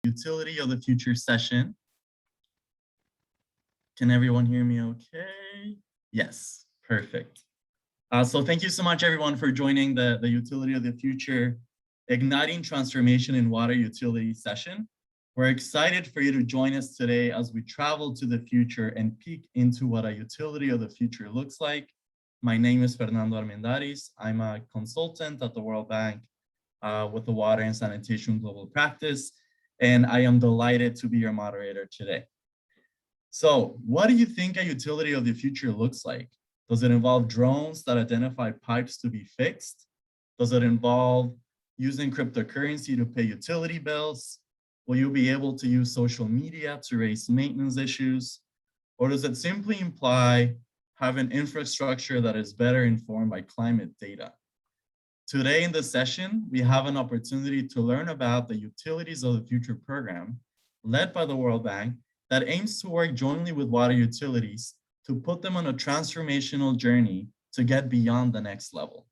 Utility of the Future session. Can everyone hear me okay? Yes, perfect. So thank you so much everyone for joining the Utility of the Future Igniting Transformation in Water Utility session. We're excited for you to join us today as we travel to the future and peek into what a utility of the future looks like. My name is Fernando Armendariz. I'm a consultant at the World Bank with the Water and Sanitation Global Practice, and I am delighted to be your moderator today. So what do you think a utility of the future looks like? Does it involve drones that identify pipes to be fixed? Does it involve using cryptocurrency to pay utility bills? Will you be able to use social media to raise maintenance issues? Or does it simply imply having infrastructure that is better informed by climate data? Today in the session, we have an opportunity to learn about the Utilities of the Future program led by the World Bank that aims to work jointly with water utilities to put them on a transformational journey to get beyond the next level.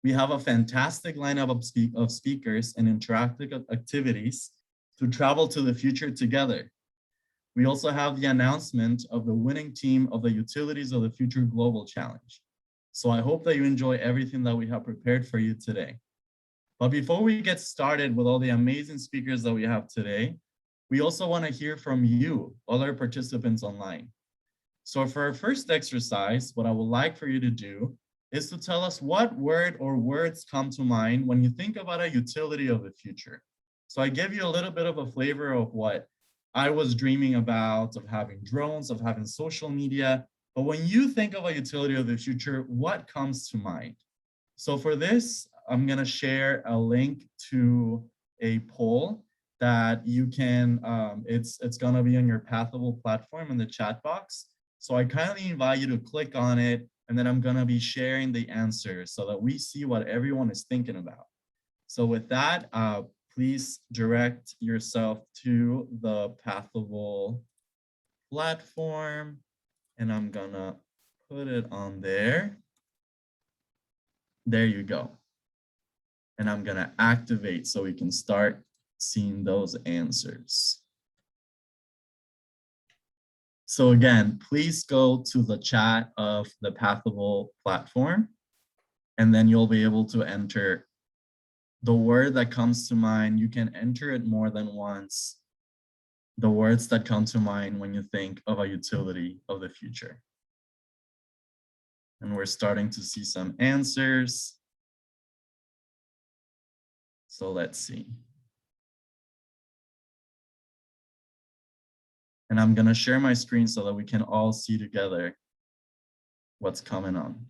We have a fantastic lineup of speakers and interactive activities to travel to the future together. We also have the announcement of the winning team of the Utilities of the Future Global Challenge. So I hope that you enjoy everything that we have prepared for you today. But before we get started with all the amazing speakers that we have today, we also want to hear from you, other participants online. So for our first exercise, what I would like for you to do is to tell us what word or words come to mind when you think about a utility of the future. So I give you a little bit of a flavor of what I was dreaming about, of having drones, of having social media. But when you think of a utility of the future, what comes to mind? So for this, I'm going to share a link to a poll that you can, it's going to be on your Pathable platform in the chat box. So I kindly invite you to click on it, and then I'm going to be sharing the answers so that we see what everyone is thinking about. So with that, please direct yourself to the Pathable platform, and I'm going to put it on there. There you go. And I'm going to activate so we can start seeing those answers. So again, please go to the chat of the Pathable platform, and then you'll be able to enter the word that comes to mind. You can enter it more than once. The words that come to mind when you think of a utility of the future. And we're starting to see some answers. So let's see. And I'm going to share my screen so that we can all see together what's coming on.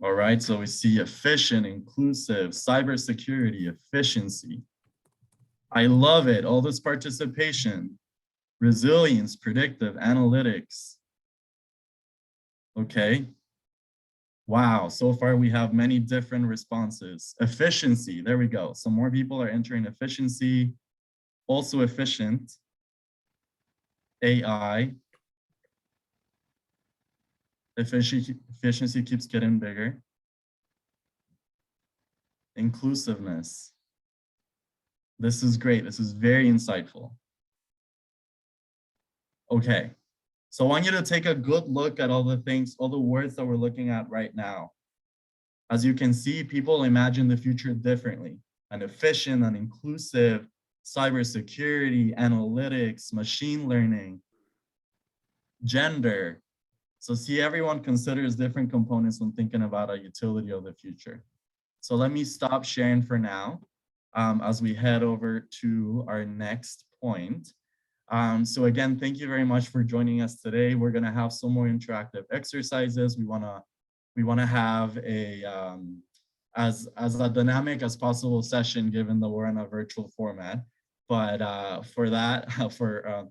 All right, so we see efficient, inclusive, cybersecurity, efficiency. I love it, all this participation, resilience, predictive, analytics. Okay. Wow, so far we have many different responses. Efficiency, there we go. Some more people are entering efficiency, also efficient, AI. Efficiency keeps getting bigger. Inclusiveness. This is great, this is very insightful. Okay. So I want you to take a good look at all the things, all the words that we're looking at right now. As you can see, people imagine the future differently. An efficient and inclusive, cybersecurity, analytics, machine learning, gender. So see, everyone considers different components when thinking about a utility of the future. So let me stop sharing for now as we head over to our next point. So again, thank you very much for joining us today. We're gonna have some more interactive exercises. We wanna have a as a dynamic as possible session, given that we're in a virtual format. But for that,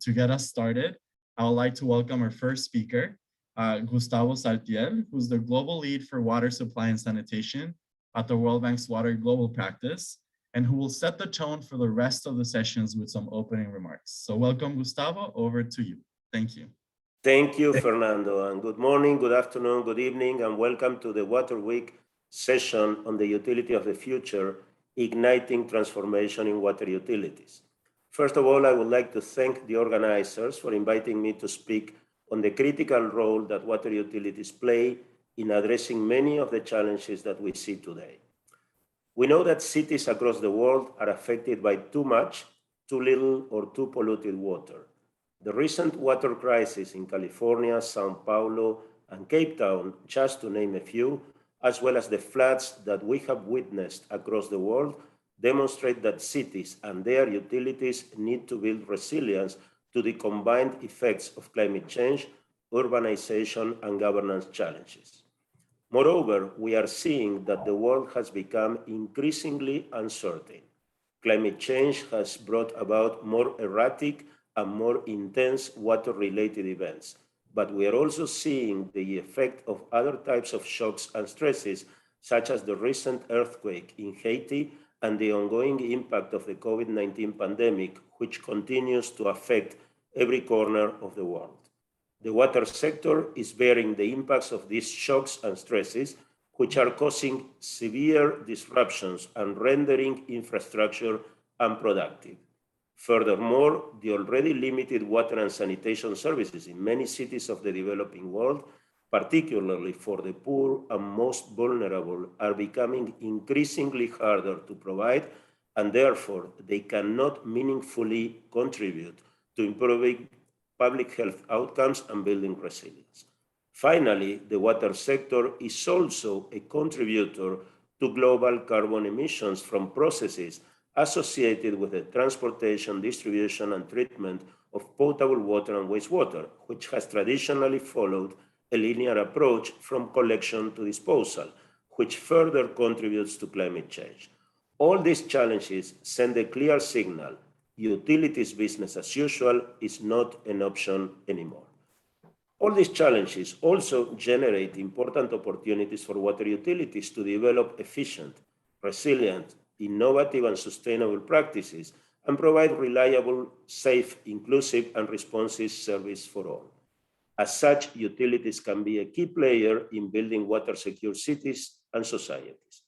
to get us started, I would like to welcome our first speaker, Gustavo Saltiel, who's the global lead for water supply and sanitation at the World Bank's Water Global Practice, and who will set the tone for the rest of the sessions with some opening remarks. So welcome, Gustavo, over to you. Thank you. Thank you, Fernando, and good morning, good afternoon, good evening, and welcome to the Water Week session on the utility of the future, igniting transformation in water utilities. First of all, I would like to thank the organizers for inviting me to speak on the critical role that water utilities play in addressing many of the challenges that we see today. We know that cities across the world are affected by too much, too little, or too polluted water. The recent water crisis in California, Sao Paulo, and Cape Town, just to name a few, as well as the floods that we have witnessed across the world, demonstrate that cities and their utilities need to build resilience to the combined effects of climate change, urbanization, and governance challenges. Moreover, we are seeing that the world has become increasingly uncertain. Climate change has brought about more erratic and more intense water-related events, but we are also seeing the effect of other types of shocks and stresses, such as the recent earthquake in Haiti and the ongoing impact of the COVID-19 pandemic, which continues to affect every corner of the world. The water sector is bearing the impacts of these shocks and stresses, which are causing severe disruptions and rendering infrastructure unproductive. Furthermore, the already limited water and sanitation services in many cities of the developing world, particularly for the poor and most vulnerable, are becoming increasingly harder to provide, and therefore they cannot meaningfully contribute to improving public health outcomes and building resilience. Finally, the water sector is also a contributor to global carbon emissions from processes associated with the transportation, distribution, and treatment of potable water and wastewater, which has traditionally followed a linear approach from collection to disposal, which further contributes to climate change. All these challenges send a clear signal: utilities business as usual is not an option anymore. All these challenges also generate important opportunities for water utilities to develop efficient, resilient, innovative, and sustainable practices and provide reliable, safe, inclusive, and responsive service for all. As such, utilities can be a key player in building water-secure cities and societies.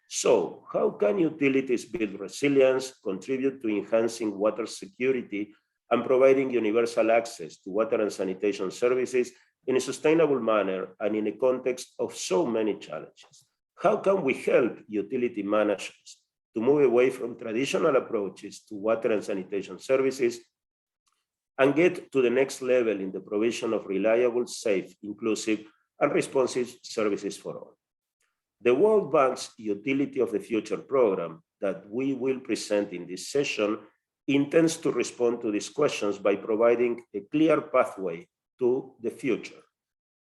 So, how can utilities build resilience, contribute to enhancing water security, and providing universal access to water and sanitation services in a sustainable manner and in a context of so many challenges? How can we help utility managers to move away from traditional approaches to water and sanitation services and get to the next level in the provision of reliable, safe, inclusive, and responsive services for all? The World Bank's Utility of the Future program that we will present in this session intends to respond to these questions by providing a clear pathway to the future.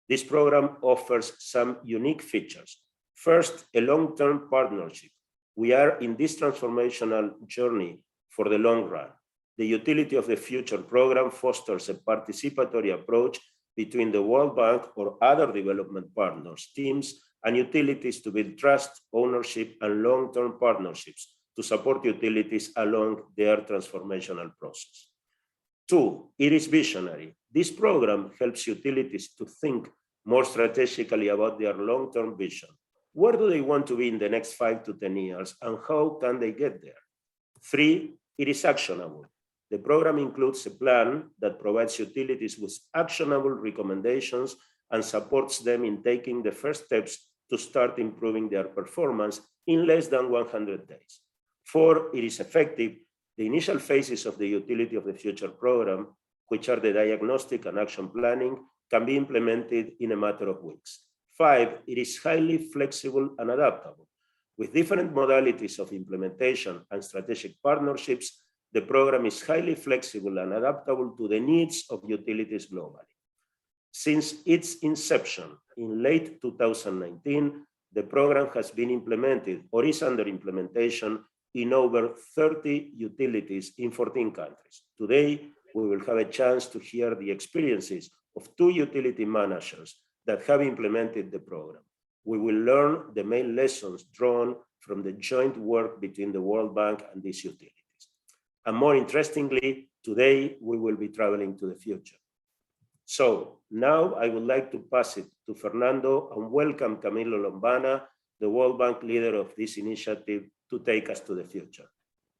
This program offers some unique features. First, a long-term partnership. We are in this transformational journey for the long run. The Utility of the Future program fosters a participatory approach between the World Bank or other development partners, teams, and utilities to build trust, ownership, and long-term partnerships to support utilities along their transformational process. Two, it is visionary. This program helps utilities to think more strategically about their long-term vision. Where do they want to be in the next 5 to 10 years, and how can they get there? Three, it is actionable. The program includes a plan that provides utilities with actionable recommendations and supports them in taking the first steps to start improving their performance in less than 100 days. Four, it is effective. The initial phases of the Utility of the Future program, which are the diagnostic and action planning, can be implemented in a matter of weeks. Five, it is highly flexible and adaptable. With different modalities of implementation and strategic partnerships, the program is highly flexible and adaptable to the needs of utilities globally. Since its inception in late 2019, the program has been implemented or is under implementation in over 30 utilities in 14 countries. Today, we will have a chance to hear the experiences of 2 utility managers that have implemented the program. We will learn the main lessons drawn from the joint work between the World Bank and these utilities. And more interestingly, today we will be traveling to the future. So now I would like to pass it to Fernando and welcome Camilo Lombana, the World Bank leader of this initiative, to take us to the future.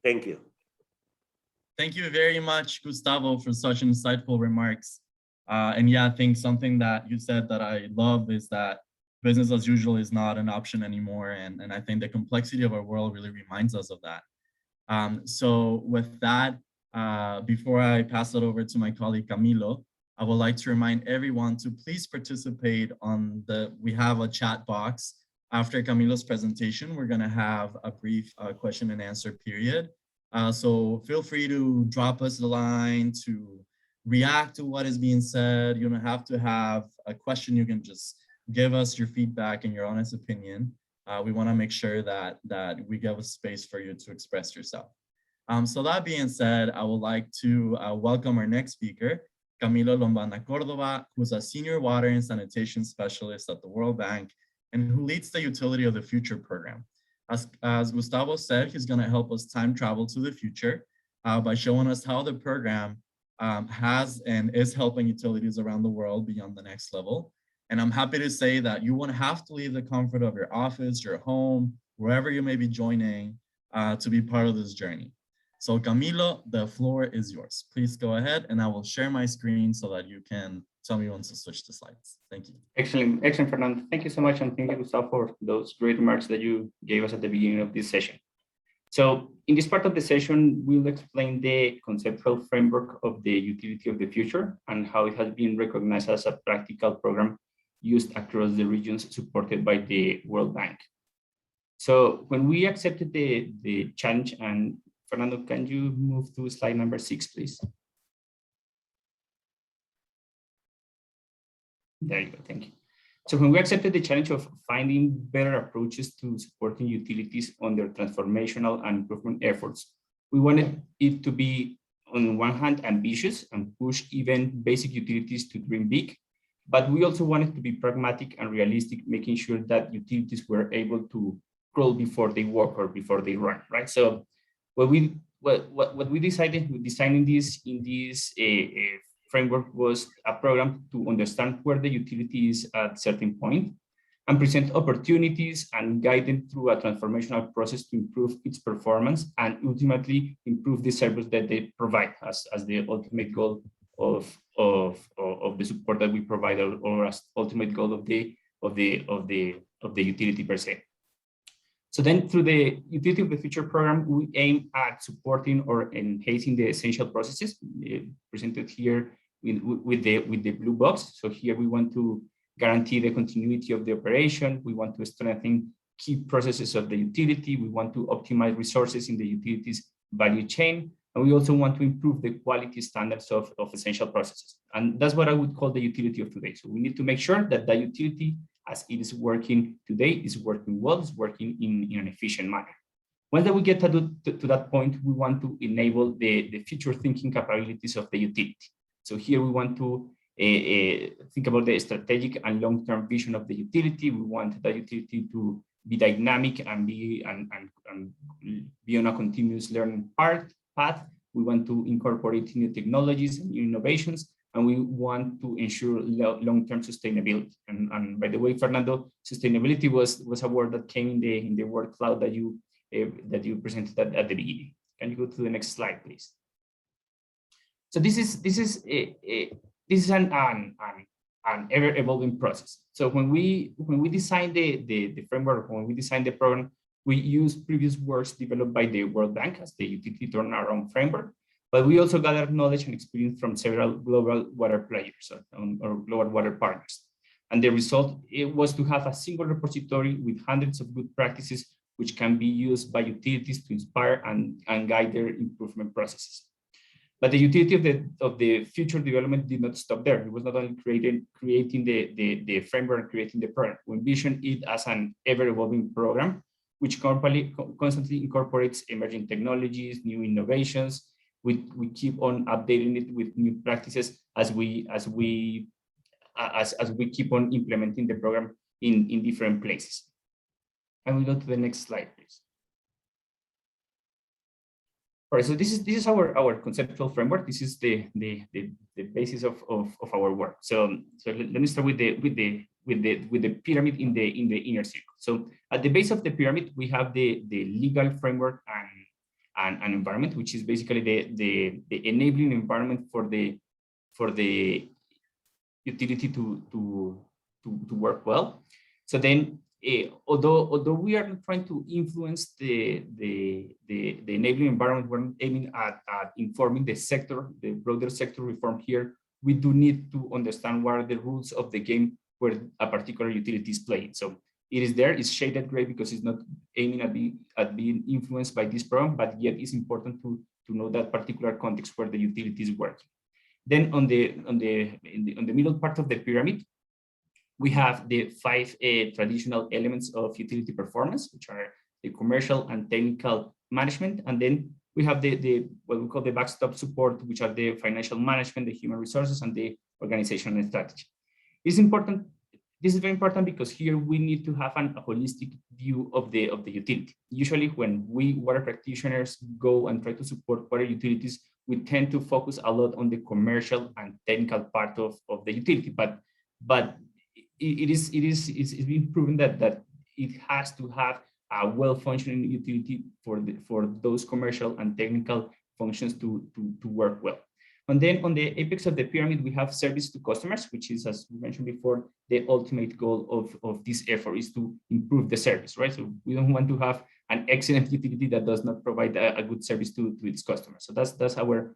Thank you. Thank you very much, Gustavo, for such insightful remarks. And yeah, I think something that you said that I love is that business as usual is not an option anymore. And I think the complexity of our world really reminds us of that. So with that, before I pass it over to my colleague Camilo, I would like to remind everyone to please participate on we have a chat box. After Camilo's presentation, we're gonna have a brief question and answer period. So feel free to drop us a line, to react to what is being said. You don't have to have a question. You can just give us your feedback and your honest opinion. We want to make sure that we give a space for you to express yourself. So that being said, I would like to welcome our next speaker, Camilo Lombana Cordova, who's a senior water and sanitation specialist at the World Bank and who leads the Utility of the Future program. As Gustavo said, he's going to help us time travel to the future by showing us how the program has and is helping utilities around the world beyond the next level. And I'm happy to say that you won't have to leave the comfort of your office, your home, wherever you may be joining to be part of this journey. So Camilo, the floor is yours. Please go ahead and I will share my screen so that you can tell me when to switch the slides. Thank you. Excellent, Fernando. Thank you so much. And thank you, Gustavo, for those great remarks that you gave us at the beginning of this session. So in this part of the session, we'll explain the conceptual framework of the Utility of the Future and how it has been recognized as a practical program used across the regions supported by the World Bank. So when we accepted the challenge, and Fernando, can you move to slide number 6, please? There you go, thank you. So when we accepted the challenge of finding better approaches to supporting utilities on their transformational and improvement efforts, we wanted it to be, on one hand, ambitious and push even basic utilities to dream big, but we also wanted to be pragmatic and realistic, making sure that utilities were able to crawl before they walk or before they run, right? So what we decided with designing this in this framework was a program to understand where the utility is at a certain point and present opportunities and guide them through a transformational process to improve its performance and ultimately improve the service that they provide as the ultimate goal of the support that we provide, or as ultimate goal of the utility per se. So then through the Utility of the Future program, we aim at supporting or enhancing the essential processes presented here with the blue box. So here we want to guarantee the continuity of the operation. We want to strengthen key processes of the utility. We want to optimize resources in the utilities value chain. And we also want to improve the quality standards of essential processes. And that's what I would call the utility of today. So we need to make sure that the utility as it is working today is working well, is working in an efficient manner. Once that we get to that point, we want to enable the future thinking capabilities of the utility. So here we want to think about the strategic and long-term vision of the utility. We want the utility to be dynamic and be on a continuous learning path. We want to incorporate new technologies and new innovations, and we want to ensure long-term sustainability. And by the way, Fernando, sustainability was a word that came in the word cloud that you presented at the beginning. Can you go to the next slide, please? So this is an ever-evolving process. So when we designed the framework, when we designed the program, we used previous works developed by the World Bank as the utility turnaround framework, but we also gathered knowledge and experience from several global water players or global water partners. And the result was to have a single repository with hundreds of good practices which can be used by utilities to inspire and guide their improvement processes. But the utility of the future development did not stop there. It was not only creating the framework, creating the program. We envisioned it as an ever-evolving program, which constantly incorporates emerging technologies, new innovations. We keep on updating it with new practices as we keep on implementing the program in different places. And we go to the next slide, please. All right, so this is our conceptual framework. This is the basis of our work. So let me start with the pyramid in the inner circle. So at the base of the pyramid, we have the legal framework and environment, which is basically the enabling environment for the utility to work well. So then, although we are not trying to influence the enabling environment, we're aiming at informing the sector, the broader sector reform here. We do need to understand what are the rules of the game where a particular utility is playing. So it is there, it's shaded gray because it's not aiming at being influenced by this program, but yet it's important to know that particular context where the utility is working. Then on the middle part of the pyramid, we have the 5 traditional elements of utility performance, which are the commercial and technical management. And then we have the what we call the backstop support, which are the financial management, the human resources, and the organizational strategy. It's important. This is very important because here we need to have a holistic view of the utility. Usually when we water practitioners go and try to support water utilities, we tend to focus a lot on the commercial and technical part of the utility, but it's been proven that it has to have a well-functioning utility for those commercial and technical functions to work well. And then on the apex of the pyramid, we have service to customers, which is, as we mentioned before, the ultimate goal of this effort is to improve the service, right? So we don't want to have an excellent utility that does not provide a good service to its customers. So that's our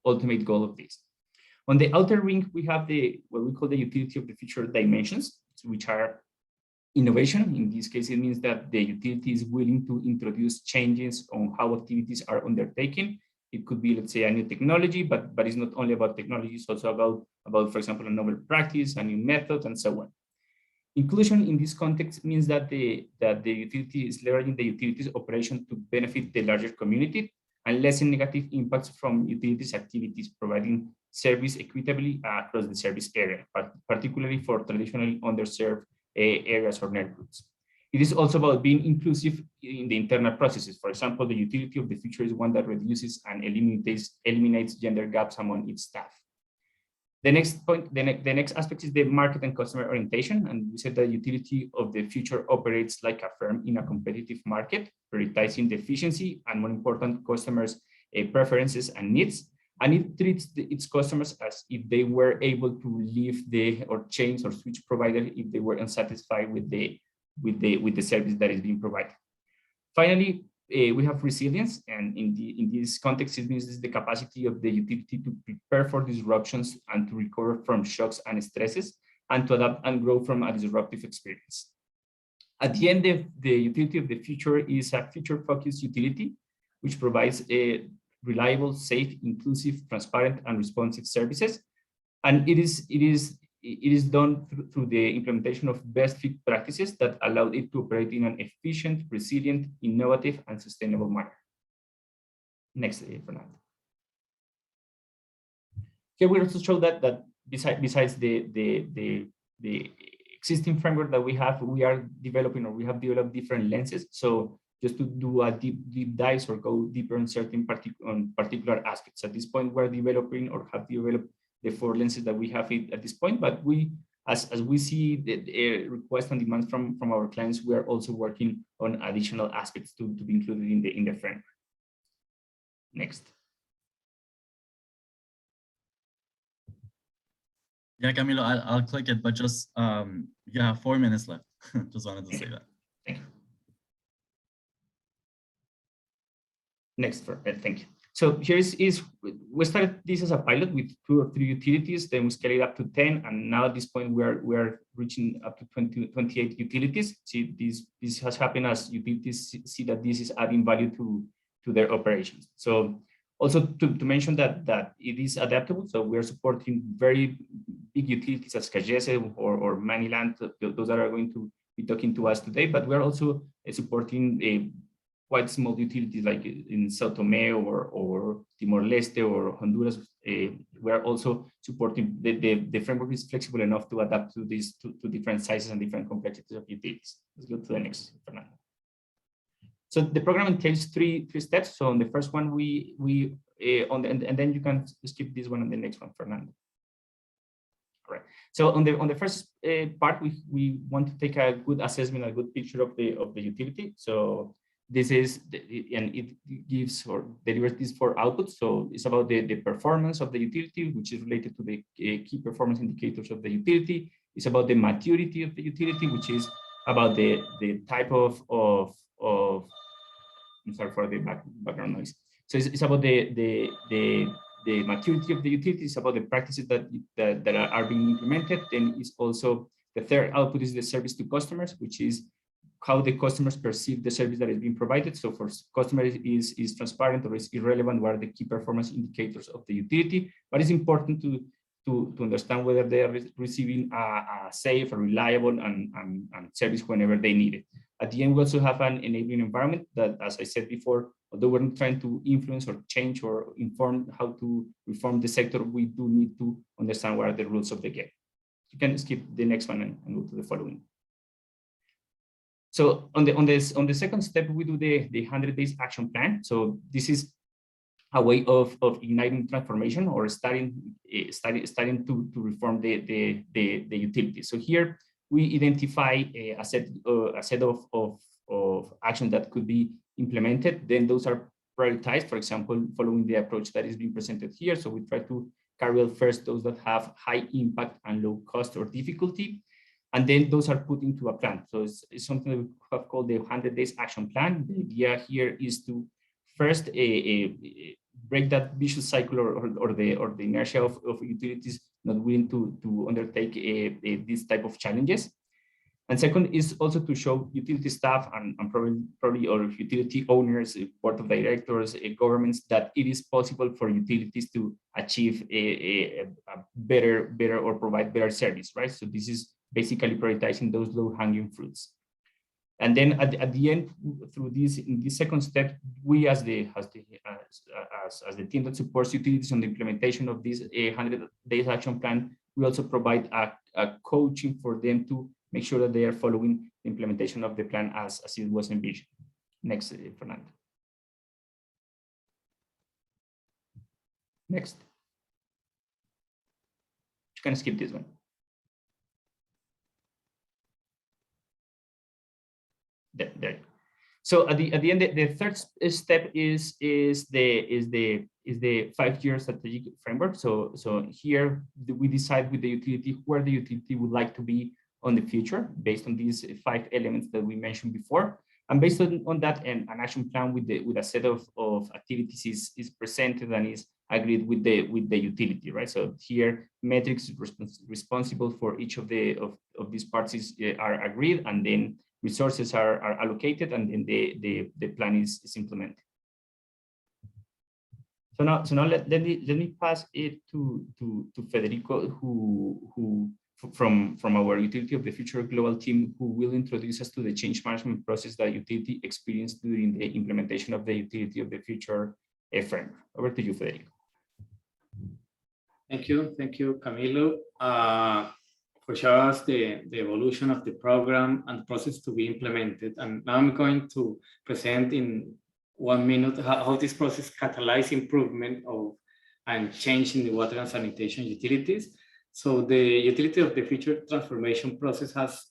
ultimate goal of this. On the outer ring, we have what we call the utility of the future dimensions, which are innovation. In this case, it means that the utility is willing to introduce changes on how activities are undertaken. It could be, let's say, a new technology, but it's not only about technology, it's also about, for example, a novel practice, a new method, and so on. Inclusion in this context means that the utility is leveraging the utilities operation to benefit the larger community and lessen negative impacts from utilities activities, providing service equitably across the service area, particularly for traditionally underserved areas or neighborhoods. It is also about being inclusive in the internal processes. For example, the utility of the future is one that reduces and eliminates gender gaps among its staff. The next point, the next aspect is the market and customer orientation. And we said that utility of the future operates like a firm in a competitive market, prioritizing the efficiency and, more important, customers' preferences and needs. And it treats its customers as if they were able to leave or change or switch provider if they were unsatisfied with the service that is being provided. Finally, we have resilience, and in this context, it means the capacity of the utility to prepare for disruptions and to recover from shocks and stresses, and to adapt and grow from a disruptive experience. At the end, the utility of the future is a future-focused utility, which provides a reliable, safe, inclusive, transparent, and responsive services, and it is done through the implementation of best fit practices that allow it to operate in an efficient, resilient, innovative, and sustainable manner. Next, Fernando. Here we also show that besides the existing framework that we have, we have developed different lenses. So just to do a deep dives or go deeper on certain particular aspects. At this point, we're developing or have developed the 4 lenses that we have at this point, but as we see the requests and demands from our clients, we are also working on additional aspects to be included in the framework. Next. Yeah, Camilo, I'll click it, but just you have 4 minutes left. Just wanted to say that. Thank you. Next, thank you. So here we started this as a pilot with 2 or 3 utilities, then we scaled it up to 10, and now at this point we are reaching up to 28 utilities. See, this has happened as utilities see that this is adding value to their operations. So also to mention that it is adaptable. So we are supporting very big utilities as Cagese or Maniland, those that are going to be talking to us today, but we're also supporting quite small utilities like in Sao Tome or Timor-Leste or Honduras. We are also supporting, the framework is flexible enough to adapt to these to different sizes and different complexities of utilities. Let's go to the next, Fernando. So the program entails three steps. So on the first one, and then you can skip this one and the next one, Fernando. All right. So on the first part, we want to take a good assessment, a good picture of the utility. So this is and it gives or delivers these 4 outputs. So it's about the performance of the utility, which is related to the key performance indicators of the utility. It's about the maturity of the utility, which is about the type of I'm sorry for the background noise. So it's about the maturity of the utility. It's about the practices that are being implemented. Then it's also the third output is the service to customers, which is how the customers perceive the service that is being provided. So for customers is transparent or is irrelevant what are the key performance indicators of the utility, but it's important to understand whether they are receiving a safe, a reliable and service whenever they need it. At the end, we also have an enabling environment that, as I said before, although we're not trying to influence or change or inform how to reform the sector, we do need to understand what are the rules of the game. You can skip the next one and go to the following. So on the second step, we do the 100 days action plan. So this is a way of igniting transformation or starting to reform the utility. So here we identify a set of actions that could be implemented. Then those are prioritized, for example, following the approach that is being presented here. So we try to carry out first those that have high impact and low cost or difficulty. And then those are put into a plan. So it's something that we have called the 100 days action plan. The idea here is to first break that vicious cycle or the inertia of utilities not willing to undertake this type of challenges. And second is also to show utility staff and probably or utility owners, board of directors, governments, that it is possible for utilities to achieve a better or provide better service, right? So this is basically prioritizing those low-hanging fruits. And then at the end, through this, in this second step, we as the team that supports utilities on the implementation of this 100 days action plan, we also provide a coaching for them to make sure that they are following the implementation of the plan as it was envisioned. Next, Fernando. Next. You can skip this one. There. So at the end, the third step is the 5-year strategic framework. So here we decide with the utility where the utility would like to be on the future based on these 5 elements that we mentioned before. And based on that, an action plan with a set of activities is presented and is agreed with the utility, right? So here metrics responsible for each of these parts are agreed, and then resources are allocated, and then the plan is implemented. So now let me pass it to Federico, who from our Utility of the Future Global team, who will introduce us to the change management process that utility experienced during the implementation of the Utility of the Future framework. Over to you, Federico. Thank you, Camilo, for showing us the evolution of the program and the process to be implemented. And now I'm going to present in 1 minute how this process catalyzes improvement and change in the water and sanitation utilities. So the Utility of the Future transformation process has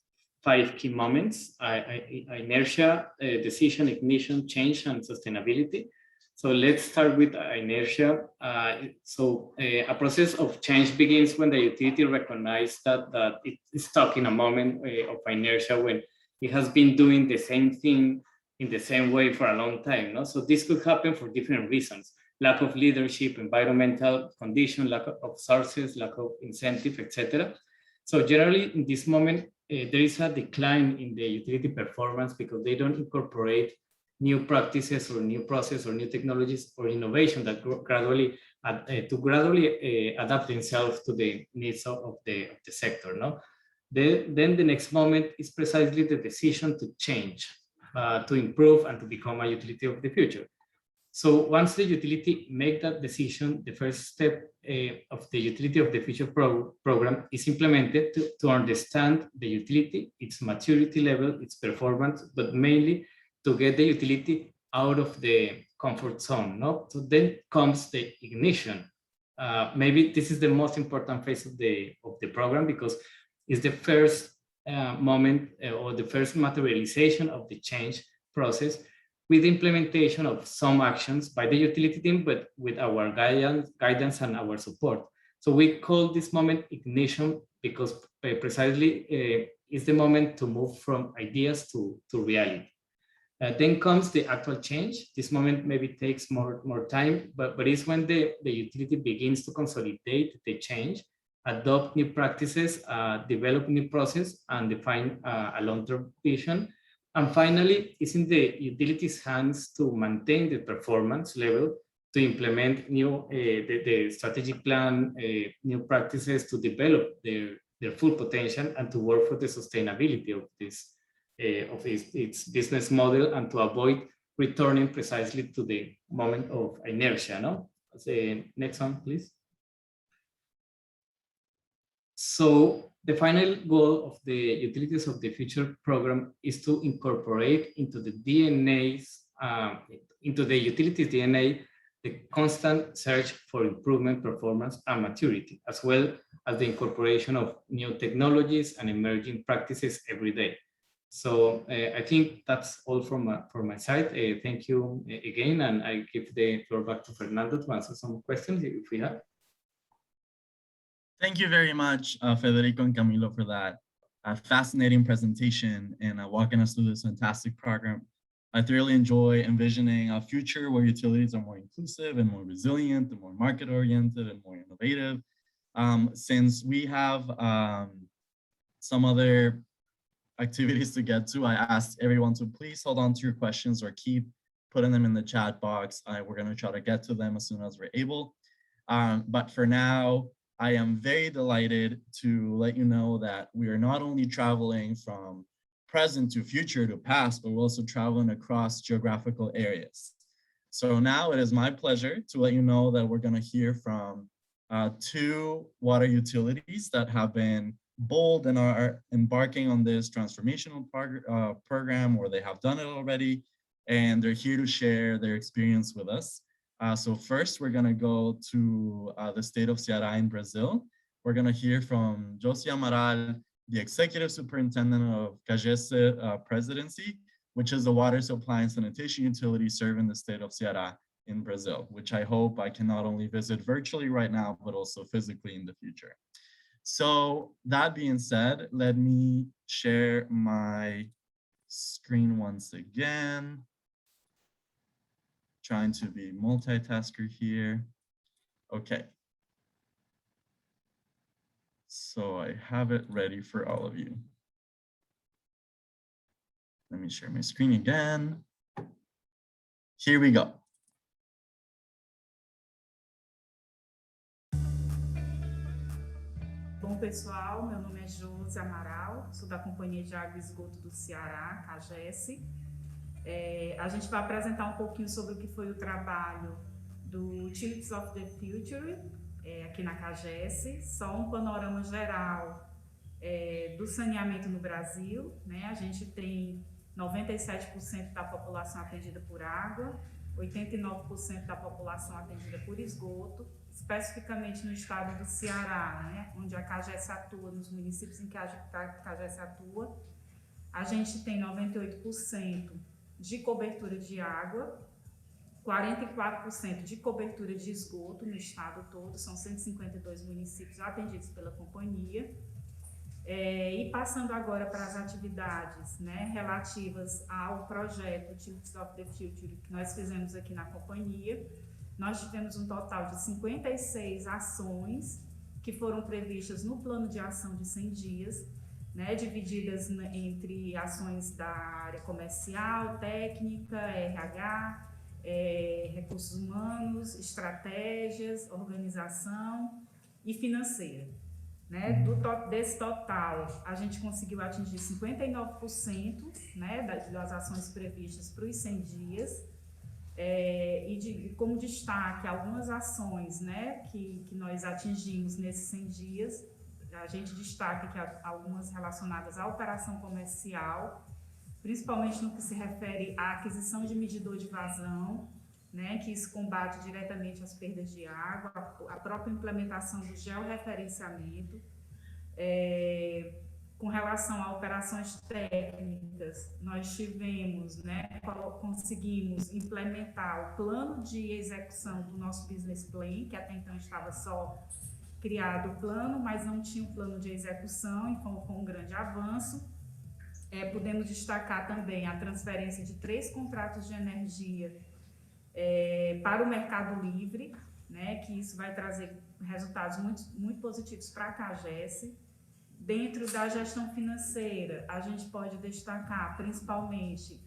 5 key moments: inertia, decision, ignition, change, and sustainability. So let's start with inertia. A process of change begins when the utility recognizes that it is stuck in a moment of inertia, when it has been doing the same thing in the same way for a long time. No? So this could happen for different reasons: lack of leadership, environmental condition, lack of sources, lack of incentive, etc. So generally in this moment, there is a decline in the utility performance because they don't incorporate new practices or new process or new technologies or innovation that gradually adapt themselves to the needs of the sector. No? Then the next moment is precisely the decision to change, to improve and to become a utility of the future. So once the utility make that decision, the first step of the Utility of the Future program is implemented to understand the utility, its maturity level, its performance, but mainly to get the utility out of the comfort zone. No? So then comes the ignition. Maybe this is the most important phase of the program, because it's the first moment or the first materialization of the change process, with the implementation of some actions by the utility team, but with our guidance and our support. So we call this moment ignition, because precisely it's the moment to move from ideas to reality. Then comes the actual change. This moment maybe takes more time, but it's when the utility begins to consolidate the change, adopt new practices, develop new process, and define a long-term vision. And finally, it's in the utility's hands to maintain the performance level, to implement new the strategic plan, new practices, to develop their full potential, and to work for the sustainability of this of its business model, and to avoid returning precisely to the moment of inertia. No, the next one, please. So the final goal of the Utilities of the Future program is to incorporate into the DNA's, into the utilities DNA, the constant search for improvement, performance, and maturity, as well as the incorporation of new technologies and emerging practices every day. So I think that's all from my side. Thank you again, and I give the floor back to Fernando to answer some questions if we have. Thank you very much, Federico and Camilo, for that fascinating presentation and walking us through this fantastic program. I thoroughly enjoy envisioning a future where utilities are more inclusive and more resilient and more market-oriented and more innovative. Since we have some other activities to get to, I asked everyone to please hold on to your questions or keep putting them in the chat box. We're going to try to get to them as soon as we're able. But for now, I am very delighted to let you know that we are not only traveling from present to future to past, but we're also traveling across geographical areas. So now it is my pleasure to let you know that we're going to hear from two water utilities that have been bold and are embarking on this transformational program, or they have done it already, and they're here to share their experience with us. So first, we're going to go to the state of Ceará in Brazil. We're going to hear from Josie Amaral, the Executive Superintendent of CAGES Presidency, which is the water supply and sanitation utility serving the state of Ceará in Brazil, which I hope I can not only visit virtually right now, but also physically in the future. So that being said, let me share my screen once again. Trying to be multitasker here. Okay. So I have it ready for all of you. Let me share my screen again. Here we go. Bom, pessoal, meu nome é Josi Amaral, sou da Companhia de Água e Esgoto do Ceará, CAGES. A gente vai apresentar um pouquinho sobre o que foi o trabalho do Utilities of the Future, aqui na CAGES, só um panorama geral do saneamento no Brasil, né? A gente tem 97% da população atendida por água, 89% da população atendida por esgoto, especificamente no estado do Ceará, né? Onde a CAGES atua, nos municípios em que a CAGES atua, a gente tem 98% de cobertura de água, 44% de cobertura de esgoto no estado todo, são 152 municípios atendidos pela companhia. E passando agora para as atividades, né, relativas ao projeto Utilities of the Future que nós fizemos aqui na companhia, nós tivemos um total de 56 ações que foram previstas no plano de ação de 100 dias, né, divididas entre ações da área comercial, técnica, RH, recursos humanos, estratégias, organização e financeira. Né? Desse total, a gente conseguiu atingir 59%, né, das ações previstas para os 100 dias, como destaque, algumas ações, né, que nós atingimos nesses 100 dias, a gente destaca que algumas relacionadas à operação comercial, principalmente no que se refere à aquisição de medidor de vazão, né, que isso combate diretamente as perdas de água, a própria implementação do georreferenciamento. Com relação a operações técnicas, nós tivemos, né, conseguimos implementar o plano de execução do nosso business plan, que até então estava só criado o plano, mas não tinha um plano de execução, e foi um grande avanço. Podemos destacar também a transferência de 3 contratos de energia para o mercado livre, né, que isso vai trazer resultados muito positivos para a CAGES. Dentro da gestão financeira, a gente pode destacar principalmente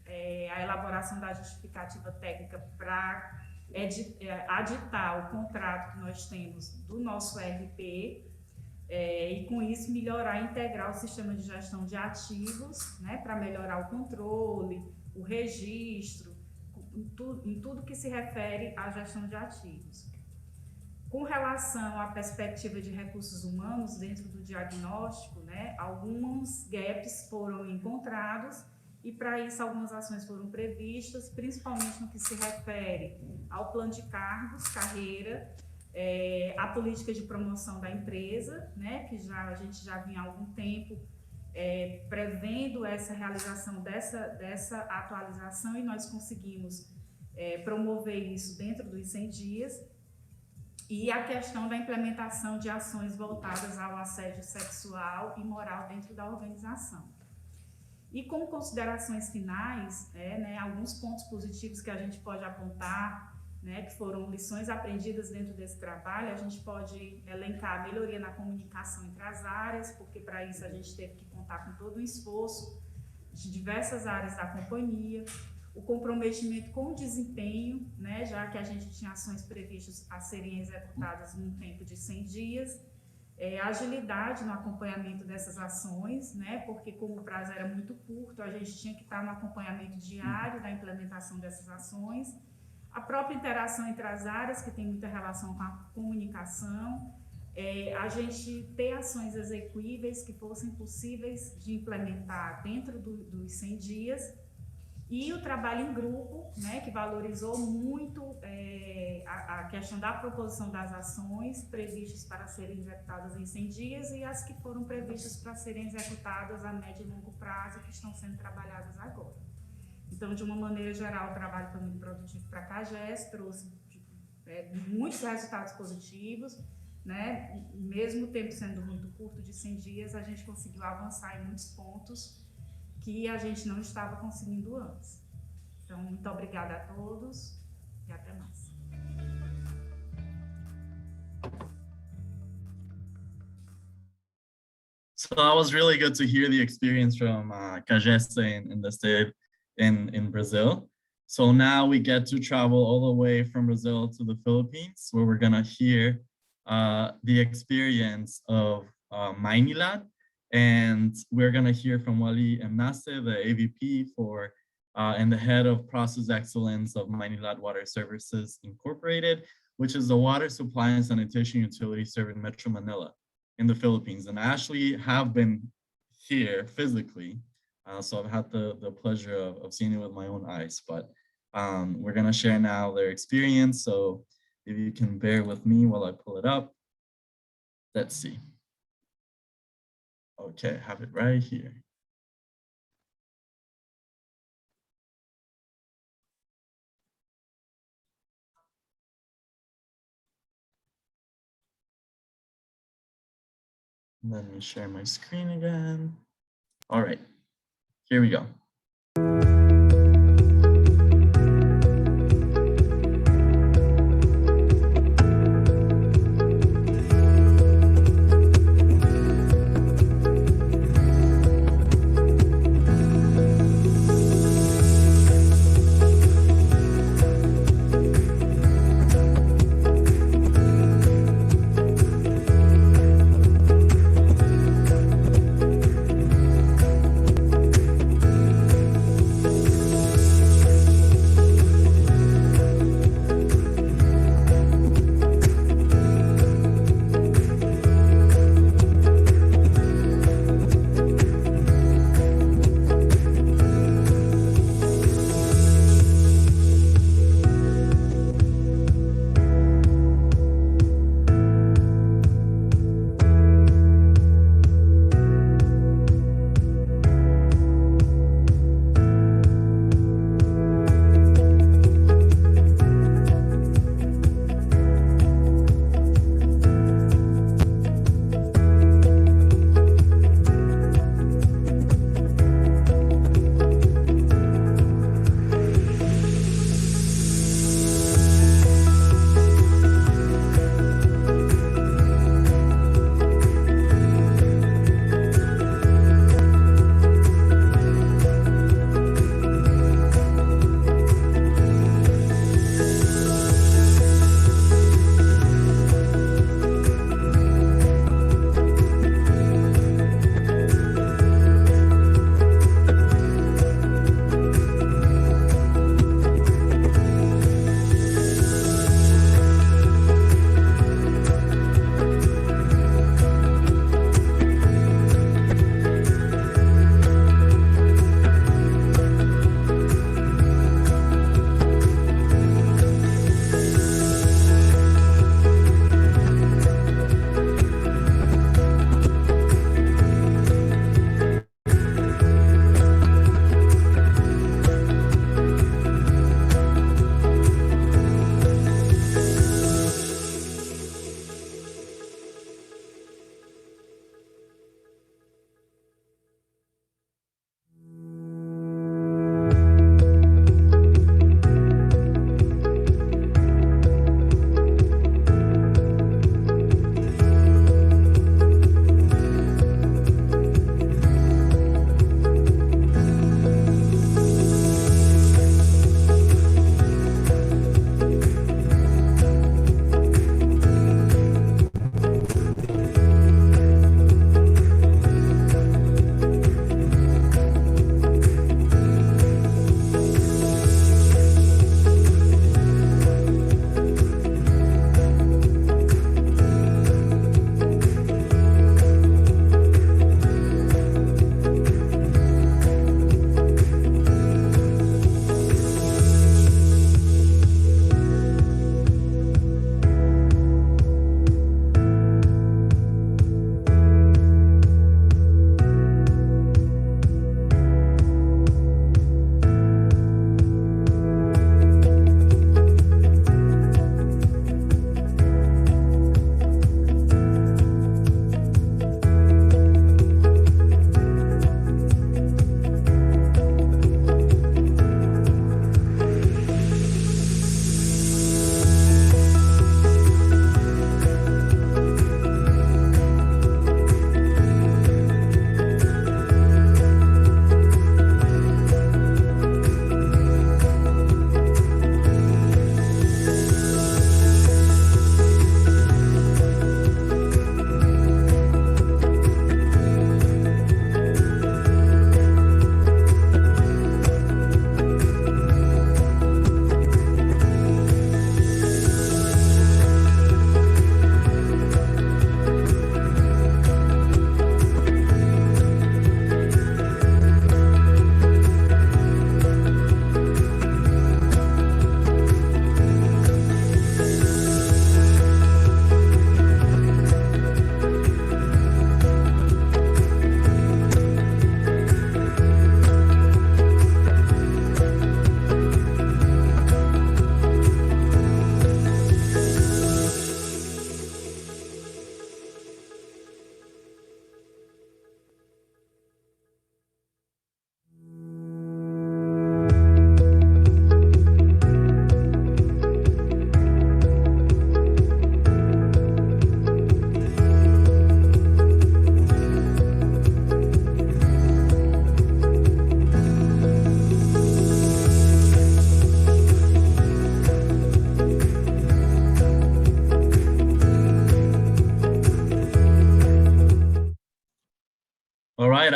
a elaboração da justificativa técnica para aditar o contrato que nós temos do nosso RP, e com isso melhorar e integrar o sistema de gestão de ativos, né, para melhorar o controle, o registro, em tudo que se refere à gestão de ativos. Com relação à perspectiva de recursos humanos dentro do diagnóstico, né, alguns gaps foram encontrados e para isso algumas ações foram previstas, principalmente no que se refere ao plano de cargos, carreira, a política de promoção da empresa, né, que a gente já vinha há algum tempo prevendo essa realização dessa atualização e nós conseguimos promover isso dentro dos 100 dias. E a questão da implementação de ações voltadas ao assédio sexual e moral dentro da organização. E como considerações finais, alguns pontos positivos que a gente pode apontar, né, que foram lições aprendidas dentro desse trabalho, a gente pode elencar a melhoria na comunicação entre as áreas, porque para isso a gente teve que contar com todo o esforço de diversas áreas da companhia, o comprometimento com o desempenho, né, já que a gente tinha ações previstas a serem executadas num tempo de 100 dias, agilidade no acompanhamento dessas ações, né, porque como o prazo era muito curto, a gente tinha que estar no acompanhamento diário da implementação dessas ações, a própria interação entre as áreas, que tem muita relação com a comunicação, a gente ter ações execuíveis que fossem possíveis de implementar dentro dos 100 dias, e o trabalho em grupo, né, que valorizou muito a questão da proposição das ações previstas para serem executadas em 100 dias e as que foram previstas para serem executadas a médio e longo prazo, que estão sendo trabalhadas agora. Então, de uma maneira geral, o trabalho foi muito produtivo para a CAGES, trouxe muitos resultados positivos, né? Mesmo o tempo sendo muito curto, de 100 dias, a gente conseguiu avançar em muitos pontos que a gente não estava conseguindo antes. Então, muito obrigada a todos e até mais. So that was really good to hear the experience from Cagesta in the state in Brazil. So now we get to travel all the way from Brazil to the Philippines, where we're gonna hear the experience of Maynilad. And we're going to hear from Wally Mnase, the AVP and the head of process excellence of Maynilad Water Services Incorporated, which is the water supply and sanitation utility serving Metro Manila in the Philippines. And I actually have been here physically, so I've had the pleasure of seeing it with my own eyes. But we're going to share now their experience. So if you can bear with me while I pull it up. Let's see. Okay, I have it right here. Let me share my screen again. All right, here we go.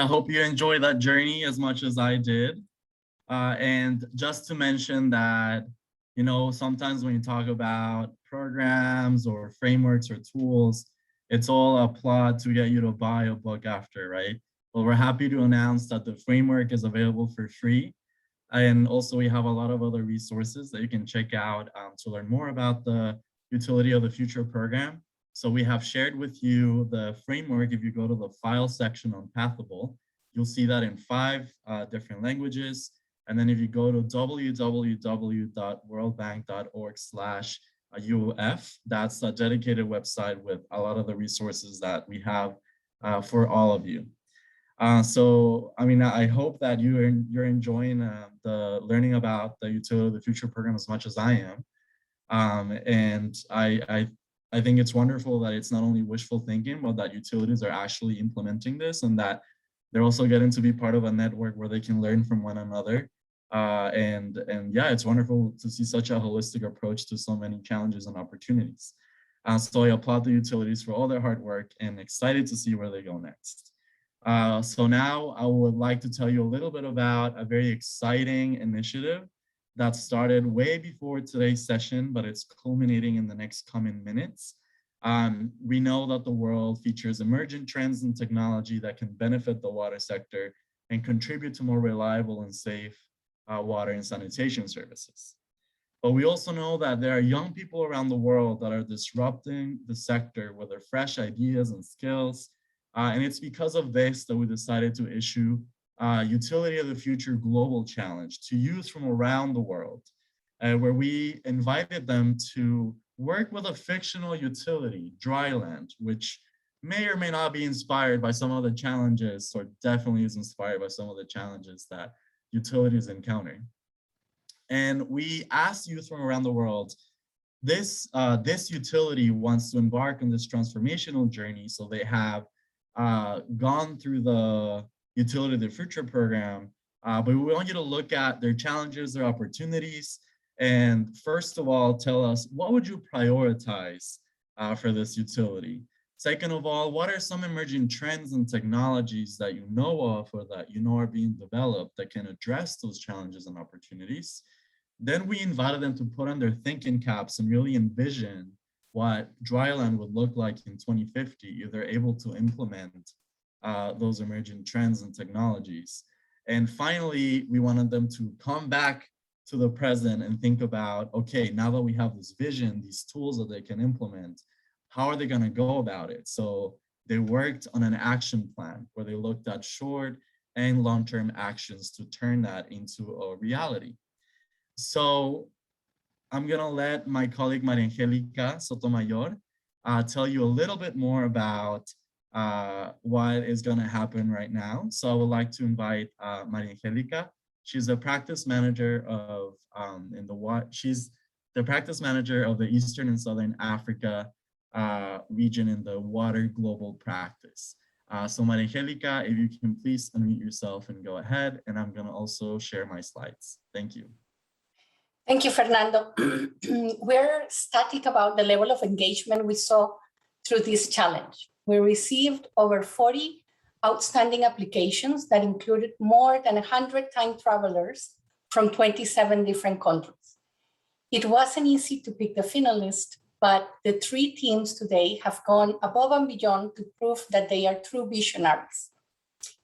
I hope you enjoy that journey as much as I did. And just to mention that, you know, sometimes when you talk about programs or frameworks or tools, it's all a plot to get you to buy a book after, right? Well, we're happy to announce that the framework is available for free. And also we have a lot of other resources that you can check out to learn more about the Utility of the Future program. So we have shared with you the framework. If you go to the file section on Pathable, you'll see that in 5 different languages. And then if you go to www.worldbank.org/UoF, that's a dedicated website with a lot of the resources that we have for all of you. So, I mean, I hope that you're enjoying the learning about the Utility of the Future program as much as I am. And I think it's wonderful that it's not only wishful thinking, but that utilities are actually implementing this and that they're also getting to be part of a network where they can learn from one another. And yeah, it's wonderful to see such a holistic approach to so many challenges and opportunities. So I applaud the utilities for all their hard work and excited to see where they go next. So now I would like to tell you a little bit about a very exciting initiative that started way before today's session, but it's culminating in the next coming minutes. We know that the world features emergent trends and technology that can benefit the water sector and contribute to more reliable and safe water and sanitation services. But we also know that there are young people around the world that are disrupting the sector with their fresh ideas and skills. And it's because of this that we decided to issue Utility of the Future Global Challenge to youth from around the world, where we invited them to work with a fictional utility, Dryland, which may or may not be inspired by some of the challenges, or definitely is inspired by some of the challenges that utilities encounter. And we asked youth from around the world, this utility wants to embark on this transformational journey, so they have gone through the Utility of the Future program, but we want you to look at their challenges, their opportunities, and first of all, tell us, what would you prioritize for this utility? Second of all, what are some emerging trends and technologies that you know of or that you know are being developed that can address those challenges and opportunities? Then we invited them to put on their thinking caps and really envision what Dryland would look like in 2050 if they're able to implement those emerging trends and technologies. And finally, we wanted them to come back to the present and think about, okay, now that we have this vision, these tools that they can implement, how are they going to go about it? So they worked on an action plan where they looked at short and long-term actions to turn that into a reality. So I'm going to let my colleague Maria Angelica Sotomayor tell you a little bit more about what is going to happen right now. So I would like to invite Maria Angelica. She's a practice manager of she's the practice manager of the Eastern and Southern Africa region in the Water Global practice. So Maria Angelica, if you can please unmute yourself and go ahead, and I'm going to also share my slides. Thank you. Thank you, Fernando. We're ecstatic about the level of engagement we saw through this challenge. We received over 40 outstanding applications that included more than 100 time travelers from 27 different countries. It wasn't easy to pick the finalists, but the 3 teams today have gone above and beyond to prove that they are true visionaries.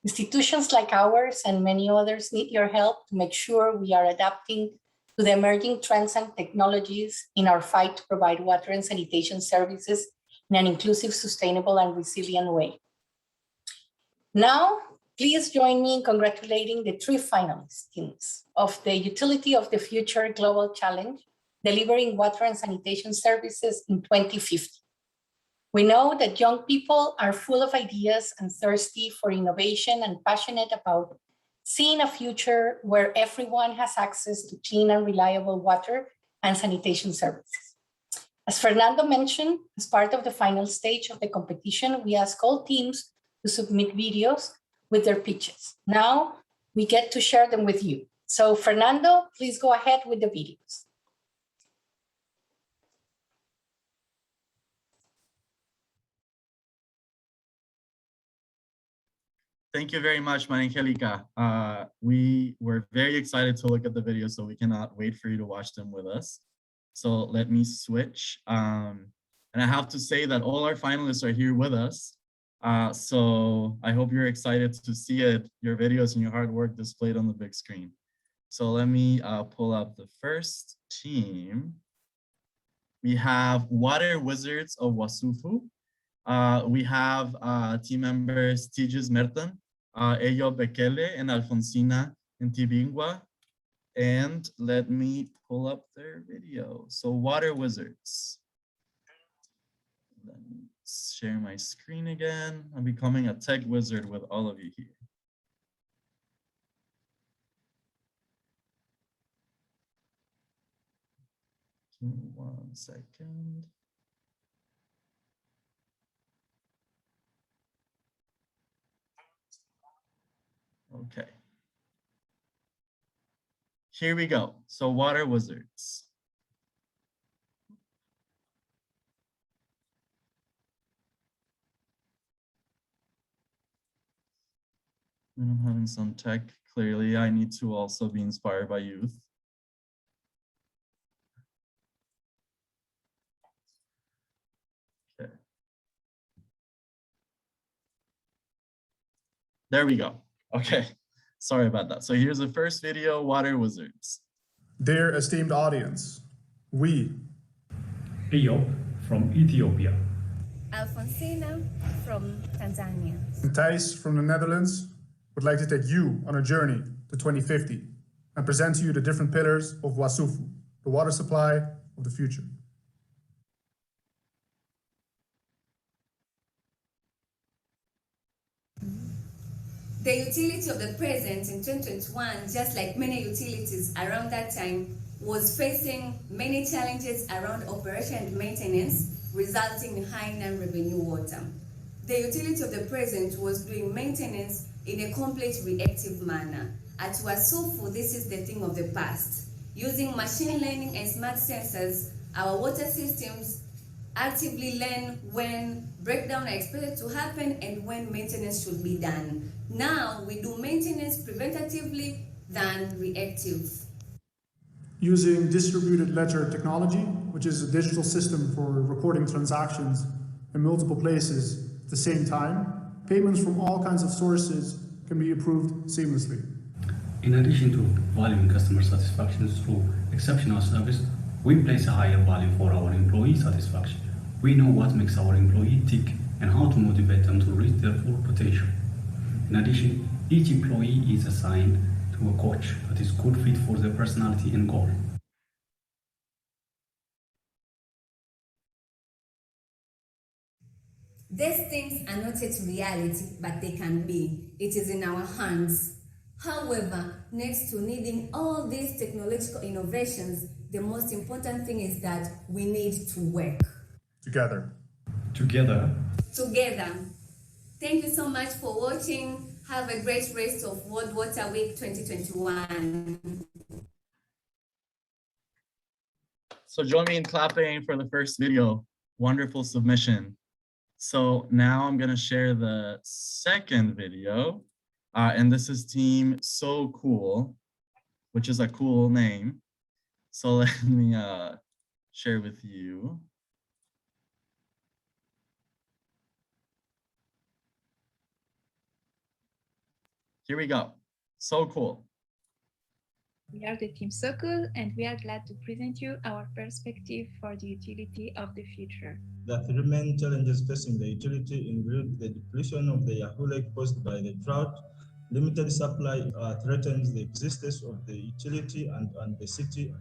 Institutions like ours and many others need your help to make sure we are adapting to the emerging trends and technologies in our fight to provide water and sanitation services in an inclusive, sustainable, and resilient way. Now, please join me in congratulating the 3 finalist teams of the Utility of the Future Global Challenge, delivering water and sanitation services in 2050. We know that young people are full of ideas and thirsty for innovation and passionate about seeing a future where everyone has access to clean and reliable water and sanitation services. As Fernando mentioned, as part of the final stage of the competition, we ask all teams to submit videos with their pitches. Now we get to share them with you. So Fernando, please go ahead with the videos. Thank you very much, Angelica. We were very excited to look at the video, so we cannot wait for you to watch them with us. So let me switch. And I have to say that all our finalists are here with us. So I hope you're excited to see your videos and your hard work displayed on the big screen. So let me pull up the first team. We have Water Wizards of Wasufu. We have team members Tiges Merton, Eyo Bekele, and Alfonsina Ntibingwa. And let me pull up their video. So Water Wizards. Let me share my screen again. I'm becoming a tech wizard with all of you here. Give me 1 second. Okay. Here we go. So Water Wizards. And I'm having some tech. Clearly, I need to also be inspired by youth. Okay. There we go. Okay. Sorry about that. So here's the first video, Water Wizards. Dear esteemed audience, we, Eyo from Ethiopia, Alfonsina from Tanzania, and Thijs from the Netherlands would like to take you on a journey to 2050 and present to you the different pillars of Wasufu, the water supply of the future. the utility of the present in 2021, just like many utilities around that time, was facing many challenges around operation and maintenance, resulting in high non-revenue water. The utility of the present was doing maintenance in a complete reactive manner. At Wasufu, this is the thing of the past. Using machine learning and smart sensors, our water systems actively learn when breakdown are expected to happen and when maintenance should be done. Now we do maintenance preventatively than reactive. Using distributed ledger technology, which is a digital system for recording transactions in multiple places at the same time, payments from all kinds of sources can be approved seamlessly. in addition to valuing customer satisfaction through exceptional service, we place a higher value for our employee satisfaction. We know what makes our employee tick and how to motivate them to reach their full potential. In addition, each employee is assigned to a coach that is good fit for their personality and goal. These things are not yet reality, but they can be. It is in our hands. However, next to needing all these technological innovations, the most important thing is that we need to work Together. Together. Thank you so much for watching. Have a great rest of World Water Week 2021. So join me in clapping for the first video. Wonderful submission. So now I'm gonna share the second video. And this is Team So Cool, which is a cool name. So let me share with you. Here we go. So cool. We are the Team So Cool, and we are glad to present you our perspective for the utility of the future. The three main challenges facing the utility include the depletion of the Yahoo Lake caused by the drought. Limited supply threatens the existence of the utility and the city.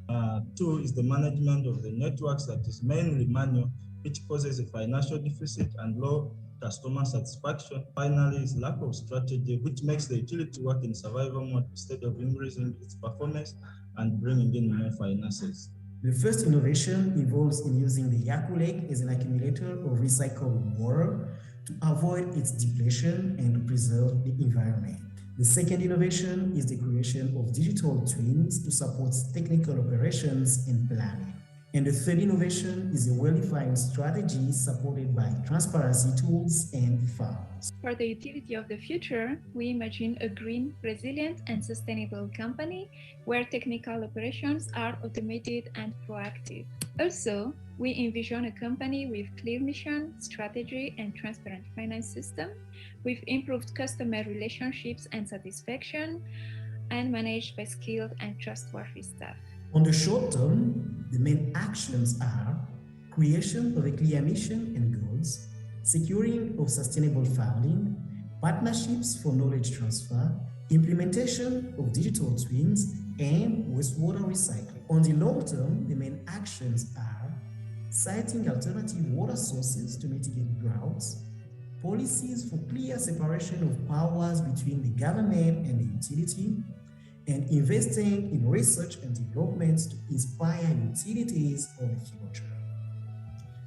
Two is the management of the networks that is mainly manual, which causes a financial deficit and low customer satisfaction. Finally, is lack of strategy, which makes the utility work in survival mode instead of increasing its performance and bringing in more finances. The first innovation involves in using the Yahoo Lake as an accumulator of recycled water to avoid its depletion and to preserve the environment. The second innovation is the creation of digital twins to support technical operations and planning. And the third innovation is a well-defined strategy supported by transparency tools and funds. For the utility of the future, we imagine a green, resilient, and sustainable company where technical operations are automated and proactive. Also, we envision a company with clear mission, strategy, and transparent finance system, with improved customer relationships and satisfaction, and managed by skilled and trustworthy staff. On the short term, the main actions are creation of a clear mission and goals, securing of sustainable funding, partnerships for knowledge transfer, implementation of digital twins, and wastewater recycling. On the long term, the main actions are citing alternative water sources to mitigate droughts, policies for clear separation of powers between the government and the utility, and investing in research and development to inspire utilities of the future.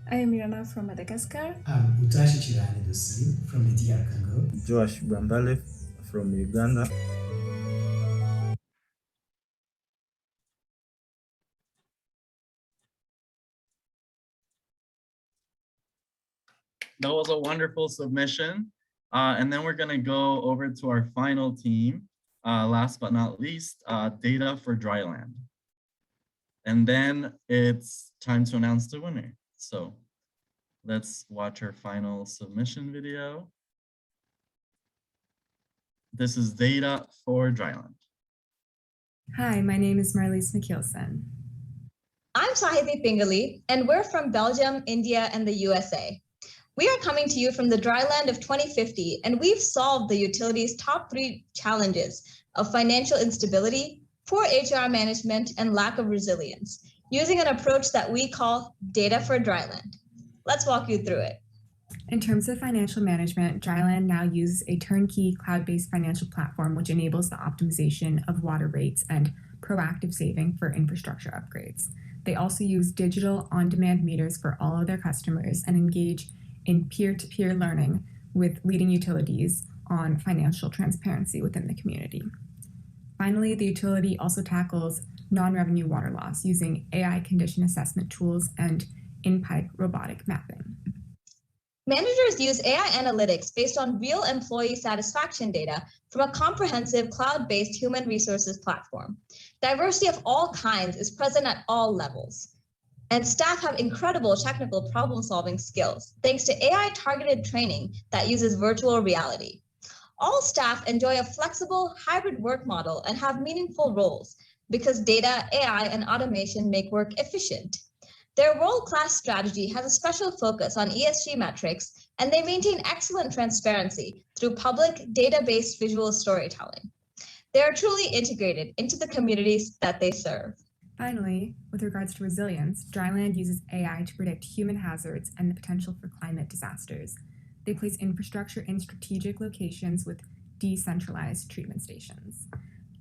I am Mirana from Madagascar. I'm Utashi Chirani Dosi from the DR Congo. Joash Bambale from Uganda. That was a wonderful submission. And then we're gonna go over to our final team. Last but not least, data for dryland. And then it's time to announce the winner. So let's watch our final submission video. This is data for dryland. Hi, my name is Marlies Mikkelsen. I'm Sahiti Pingali, and we're from Belgium, India, and the USA. We are coming to you from the dryland of 2050, and we've solved the utility's top 3 challenges of financial instability, poor HR management, and lack of resilience, using an approach that we call data for dryland. Let's walk you through it. In terms of financial management, Dryland now uses a turnkey cloud-based financial platform which enables the optimization of water rates and proactive saving for infrastructure upgrades. They also use digital on-demand meters for all of their customers and engage in peer-to-peer learning with leading utilities on financial transparency within the community. Finally, the utility also tackles non-revenue water loss using AI condition assessment tools and in-pipe robotic mapping. Managers use AI analytics based on real employee satisfaction data from a comprehensive cloud-based human resources platform. Diversity of all kinds is present at all levels. And staff have incredible technical problem-solving skills thanks to AI-targeted training that uses virtual reality. All staff enjoy a flexible hybrid work model and have meaningful roles because data, AI, and automation make work efficient. Their world-class strategy has a special focus on ESG metrics, and they maintain excellent transparency through public data-based visual storytelling. They are truly integrated into the communities that they serve. Finally, with regards to resilience, Dryland uses AI to predict human hazards and the potential for climate disasters. They place infrastructure in strategic locations with decentralized treatment stations.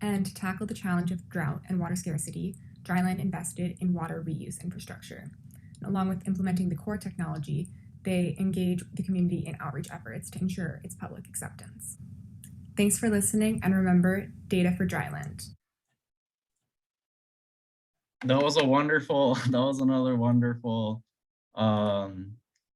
And to tackle the challenge of drought and water scarcity, Dryland invested in water reuse infrastructure. And along with implementing the core technology, they engage the community in outreach efforts to ensure its public acceptance. Thanks for listening, and remember, data for Dryland. That was another wonderful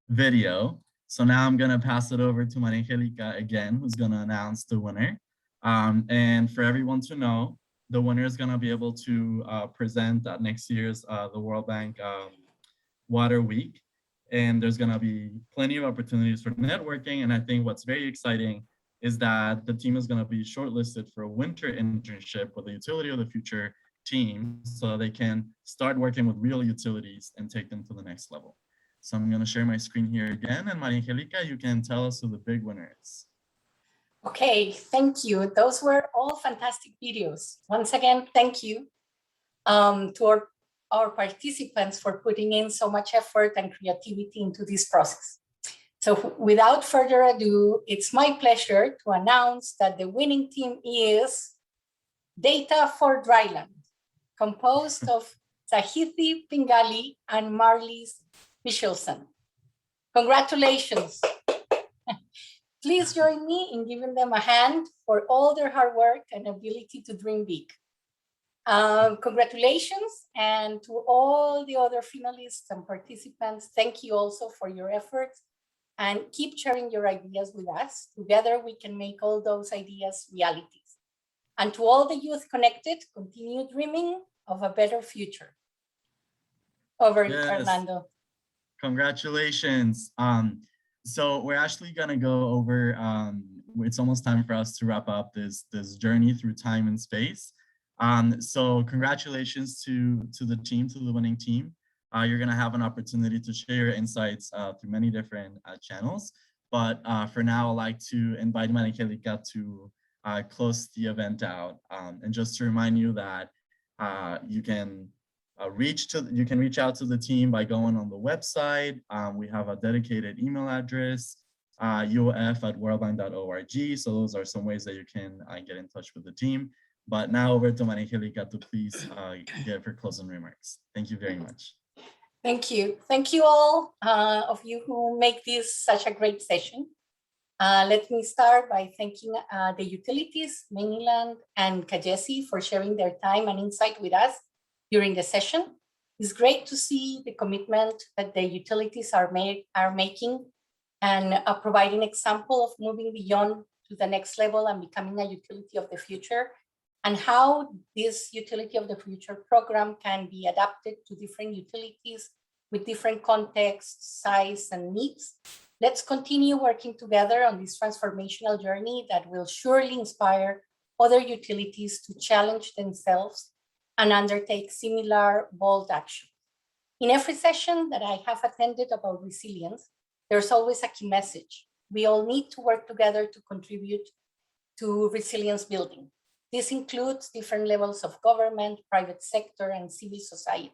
video. So now I'm gonna pass it over to Maria Angelica again, who's gonna announce the winner. And for everyone to know, the winner is gonna be able to present at next year's the World Bank Water Week. And there's gonna be plenty of opportunities for networking. And I think what's very exciting is that the team is gonna be shortlisted for a winter internship with the Utility of the Future team so they can start working with real utilities and take them to the next level. So I'm gonna share my screen here again, and Maria Angelica, you can tell us who the big winner is. Okay, thank you. Those were all fantastic videos. Once again, thank you to our participants for putting in so much effort and creativity into this process. So without further ado, it's my pleasure to announce that the winning team is Data for Dryland, composed of Sahiti Pingali and Marlies Michelson. Congratulations. Please join me in giving them a hand for all their hard work and ability to dream big. Congratulations, and to all the other finalists and participants, thank you also for your efforts, and keep sharing your ideas with us. Together we can make all those ideas realities. And to all the youth connected, continue dreaming of a better future. Over, Yes. Fernando. Congratulations. So we're actually gonna go over, it's almost time for us to wrap up this journey through time and space. So congratulations to the team, to the winning team. You're gonna have an opportunity to share your insights through many different channels. But for now, I'd like to invite Angelica to close the event out. And just to remind you that you can reach out to the team by going on the website. We have a dedicated email address, uof@worldline.org. So those are some ways that you can get in touch with the team. But now over to Angelica to please give her closing remarks. Thank you very much. Thank you. Thank you all of you who make this such a great session. Let me start by thanking the utilities, Mainland and Kajesi, for sharing their time and insight with us during the session. It's great to see the commitment that the utilities are making and providing example of moving beyond to the next level and becoming a utility of the future, and how this utility of the future program can be adapted to different utilities with different contexts, size, and needs. Let's continue working together on this transformational journey that will surely inspire other utilities to challenge themselves and undertake similar bold action. In every session that I have attended about resilience, there's always a key message. We all need to work together to contribute to resilience building. This includes different levels of government, private sector, and civil society.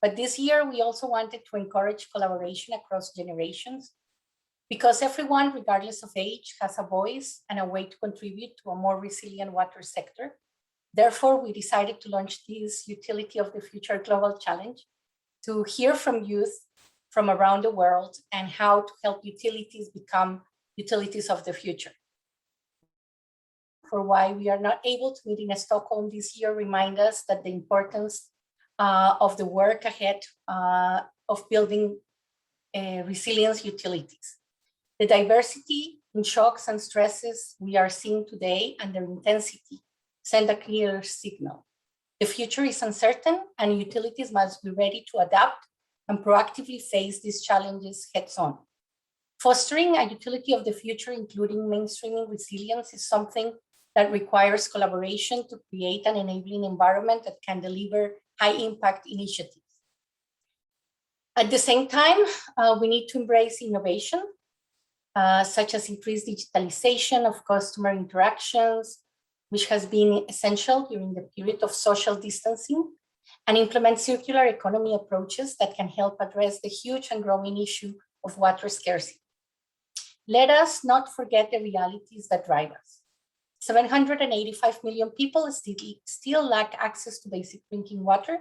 But this year, we also wanted to encourage collaboration across generations, because everyone, regardless of age, has a voice and a way to contribute to a more resilient water sector. Therefore, we decided to launch this Utility of the Future Global Challenge to hear from youth from around the world and how to help utilities become utilities of the future. For why we are not able to meet in Stockholm this year remind us that the importance of the work ahead of building resilience utilities. The diversity in shocks and stresses we are seeing today and their intensity send a clear signal. The future is uncertain and utilities must be ready to adapt and proactively face these challenges heads on. Fostering a utility of the future, including mainstreaming resilience, is something that requires collaboration to create an enabling environment that can deliver high impact initiatives. At the same time, we need to embrace innovation, such as increased digitalization of customer interactions, which has been essential during the period of social distancing, and implement circular economy approaches that can help address the huge and growing issue of water scarcity. Let us not forget the realities that drive us. 785 million people still lack access to basic drinking water.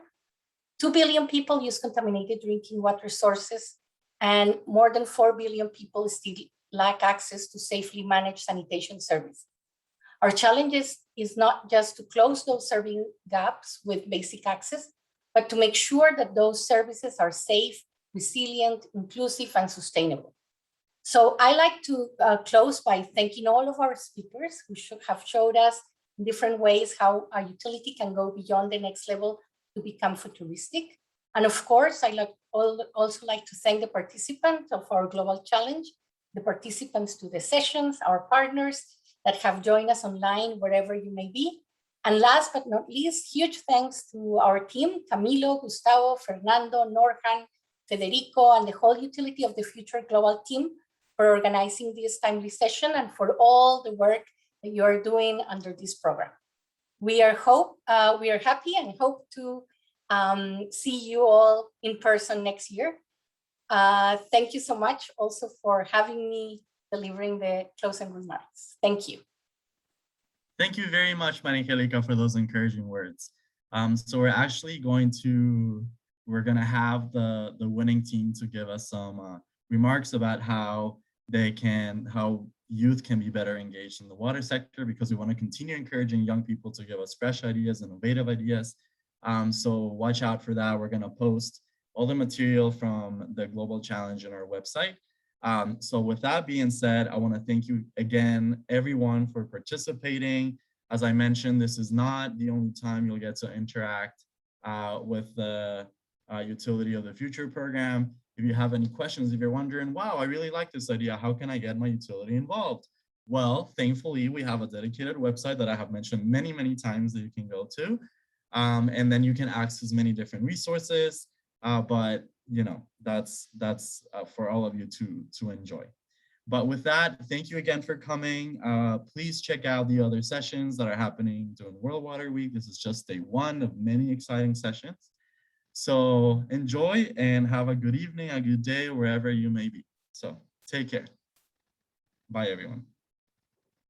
2 billion people use contaminated drinking water sources, and more than 4 billion people still lack access to safely managed sanitation services. Our challenge is not just to close those serving gaps with basic access, but to make sure that those services are safe, resilient, inclusive, and sustainable. So I like to close by thanking all of our speakers who have showed us in different ways how our utility can go beyond the next level to become futuristic. And of course, I also like to thank the participants of our global challenge, the participants to the sessions, our partners that have joined us online wherever you may be. And last but not least, huge thanks to our team, Camilo, Gustavo, Fernando, Norhan, Federico, and the whole Utility of the Future Global team for organizing this timely session and for all the work that you are doing under this program. We are happy and hope to see you all in person next year. Thank you so much also for having me delivering the closing remarks. Thank you. Thank you very much, Angelica, for those encouraging words. So we're actually going to have the winning team to give us some remarks about how youth can be better engaged in the water sector, because we want to continue encouraging young people to give us fresh ideas, innovative ideas. So watch out for that. We're going to post all the material from the Global Challenge on our website. So with that being said, I want to thank you again, everyone, for participating. As I mentioned, this is not the only time you'll get to interact with the Utility of the Future program. If you have any questions, if you're wondering, wow, I really like this idea, how can I get my utility involved? Well, thankfully, we have a dedicated website that I have mentioned many, many times that you can go to. And then you can access many different resources, but you know, that's for all of you to enjoy. But with that, thank you again for coming. Please check out the other sessions that are happening during World Water Week. This is just day one of many exciting sessions. So enjoy and have a good evening, a good day, wherever you may be. So take care. Bye, everyone.